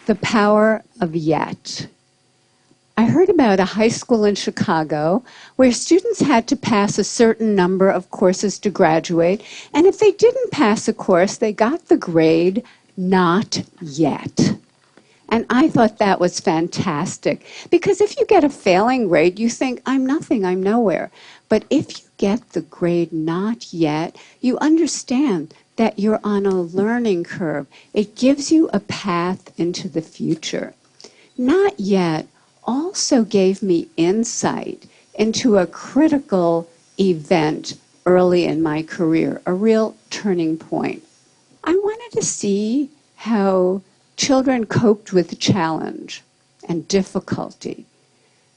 The power of yet. I heard about a high school in Chicago where students had to pass a certain number of courses to graduate, and if they didn't pass a course, they got the grade not yet. And I thought that was fantastic, because if you get a failing grade, you think, I'm nothing, I'm nowhere. But if you get the grade not yet, you understand that you're on a learning curve. It gives you a path into the future. Not yet also gave me insight into a critical event early in my career, a real turning point. I wanted to see how children coped with challenge and difficulty.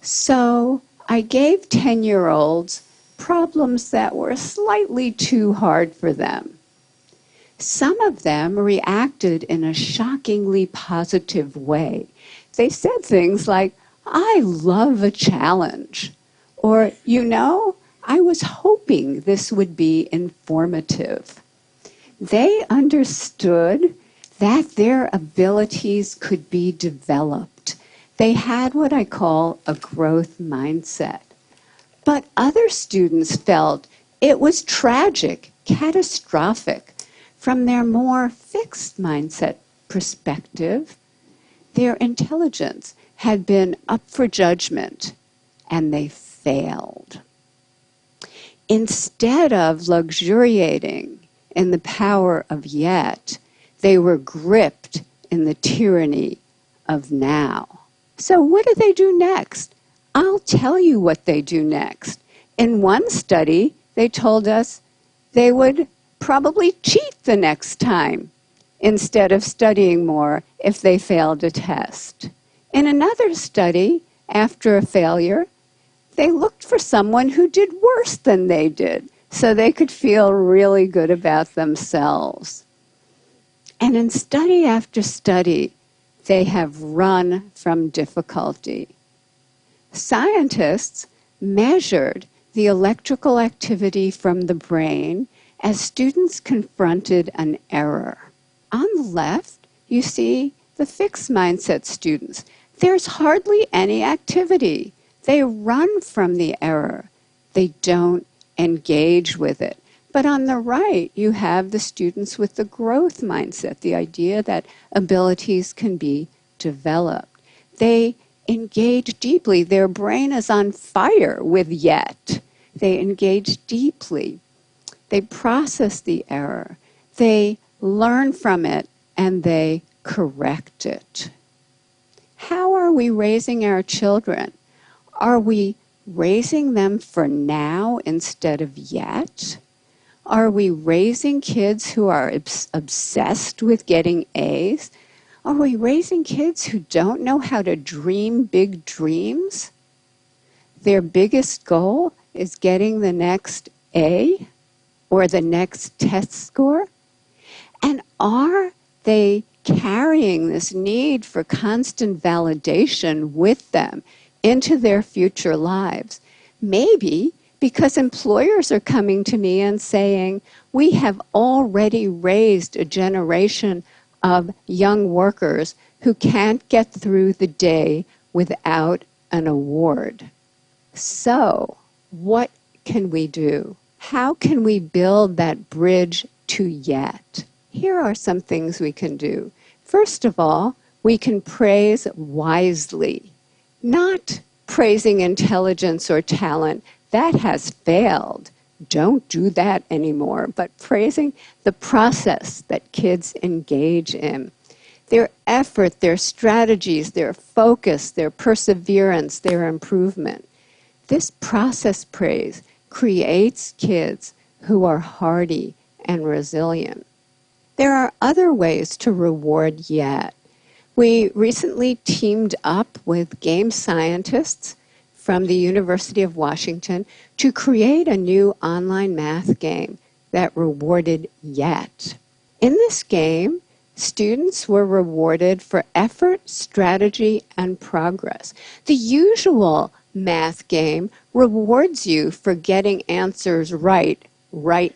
So I gave 10-year-olds problems that were slightly too hard for them. Some of them reacted in a shockingly positive way. They said things like, I love a challenge. Or, you know, I was hoping this would be informative. They understood that their abilities could be developed. They had what I call a growth mindset. But other students felt it was tragic, catastrophic. From their more fixed mindset perspective, their intelligence had been up for judgment, and they failed. Instead of luxuriating in the power of yet, they were gripped in the tyranny of now. So what do they do next? I'll tell you what they do next. In one study, they told us they would probably cheat the next time instead of studying more if they failed a test. In another study, after a failure, they looked for someone who did worse than they did so they could feel really good about themselves. And in study after study, they have run from difficulty. Scientists measured the electrical activity from the brain as students confronted an error. On the left, you see the fixed mindset students. There's hardly any activity. They run from the error. They don't engage with it. But on the right, you have the students with the growth mindset, the idea that abilities can be developed. They engage deeply. Their brain is on fire with yet. They engage deeply. They process the error. They learn from it, and they correct it. How are we raising our children? Are we raising them for now instead of yet? Are we raising kids who are obsessed with getting A's? Are we raising kids who don't know how to dream big dreams? Their biggest goal is getting the next A or the next test score? And are they carrying this need for constant validation with them into their future lives? Maybe because employers are coming to me and saying, we have already raised a generation of young workers who can't get through the day without an award. So, what can we do? How can we build that bridge to yet? Here are some things we can do. First of all, we can praise wisely, not praising intelligence or talent. That has failed. Don't do that anymore, but praising the process that kids engage in. Their effort, their strategies, their focus, their perseverance, their improvement. This process praise creates kids who are hardy and resilient. There are other ways to reward yet. We recently teamed up with game scientists from the University of Washington to create a new online math game that rewarded yet. In this game, students were rewarded for effort, strategy, and progress. The usual math game rewards you for getting answers right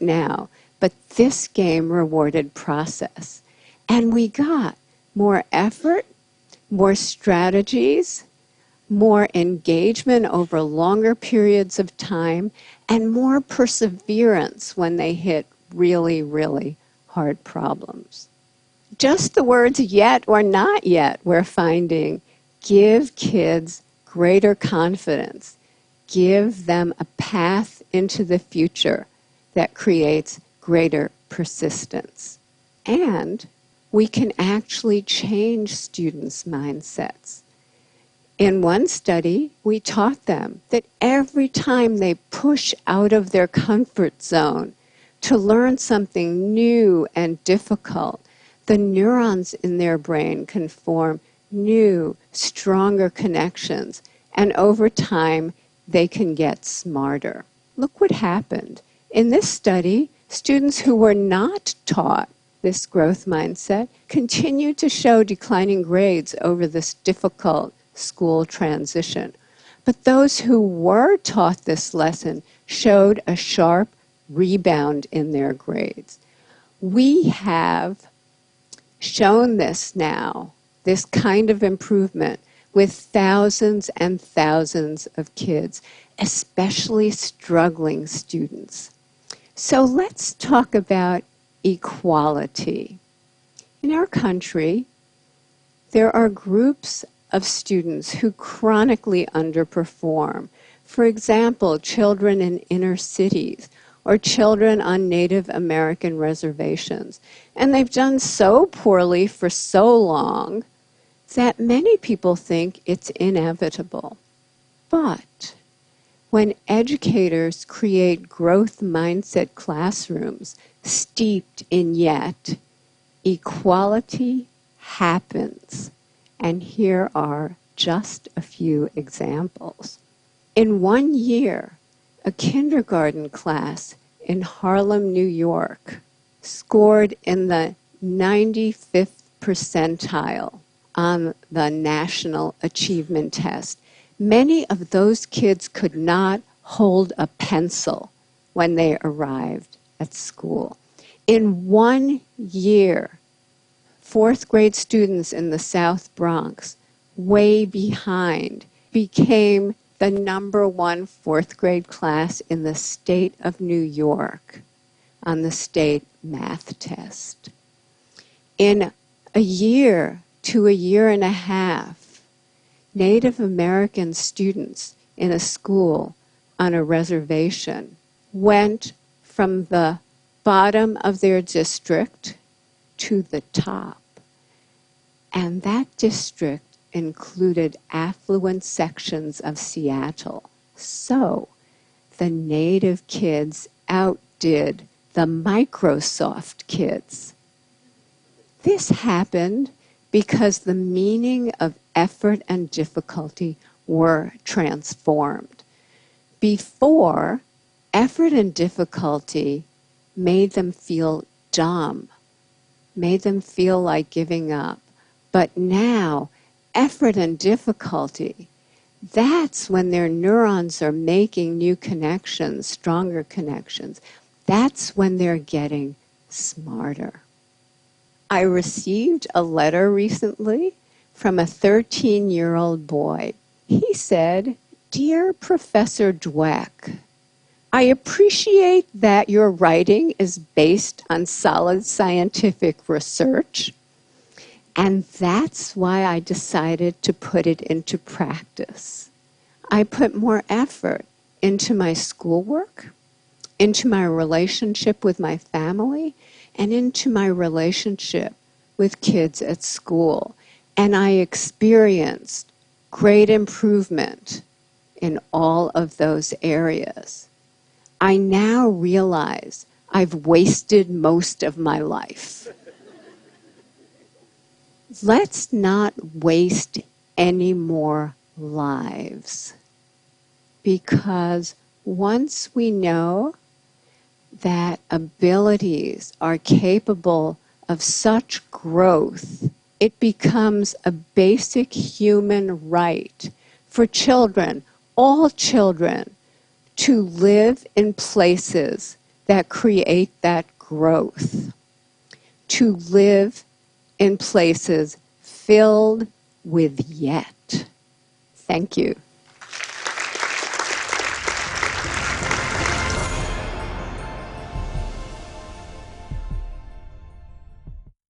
now, but this game rewarded process. And we got more effort, more strategies, more engagement over longer periods of time, and more perseverance when they hit really, really hard problems. Just the words yet or not yet, we're finding, give kids greater confidence, give them a path into the future that creates greater persistence. And we can actually change students' mindsets. In one study, we taught them that every time they push out of their comfort zone to learn something new and difficult, the neurons in their brain can form new, stronger connections, and over time, they can get smarter. Look what happened. In this study, students who were not taught this growth mindset continued to show declining grades over this difficult school transition. But those who were taught this lesson showed a sharp rebound in their grades. We have shown this now, this kind of improvement, with thousands and thousands of kids, especially struggling students. So let's talk about equality. In our country, there are groups of students who chronically underperform. For example, children in inner cities or children on Native American reservations. And they've done so poorly for so long that many people think it's inevitable. But when educators create growth mindset classrooms steeped in yet, equality happens. And here are just a few examples. In 1 year, a kindergarten class in Harlem, New York, scored in the 95th percentile on the National Achievement Test. Many of those kids could not hold a pencil when they arrived at school. In 1 year, fourth grade students in the South Bronx, way behind, became the #1 fourth grade class in the state of New York on the state math test. In a year to a year and a half, Native American students in a school on a reservation went from the bottom of their district to the top. And that district included affluent sections of Seattle. So the Native kids outdid the Microsoft kids. This happened because the meaning of effort and difficulty were transformed. Before, effort and difficulty made them feel dumb, made them feel like giving up. But now, effort and difficulty, that's when their neurons are making new connections, stronger connections. That's when they're getting smarter. I received a letter recently from a 13-year-old boy. He said, "Dear Professor Dweck, I appreciate that your writing is based on solid scientific research, and that's why I decided to put it into practice. I put more effort into my schoolwork, into my relationship with my family, and into my relationship with kids at school. And I experienced great improvement in all of those areas. I now realize I've wasted most of my life." Let's not waste any more lives, because once we know that abilities are capable of such growth, it becomes a basic human right for children, all children, to live in places that create that growth, to live in places filled with yet. Thank you.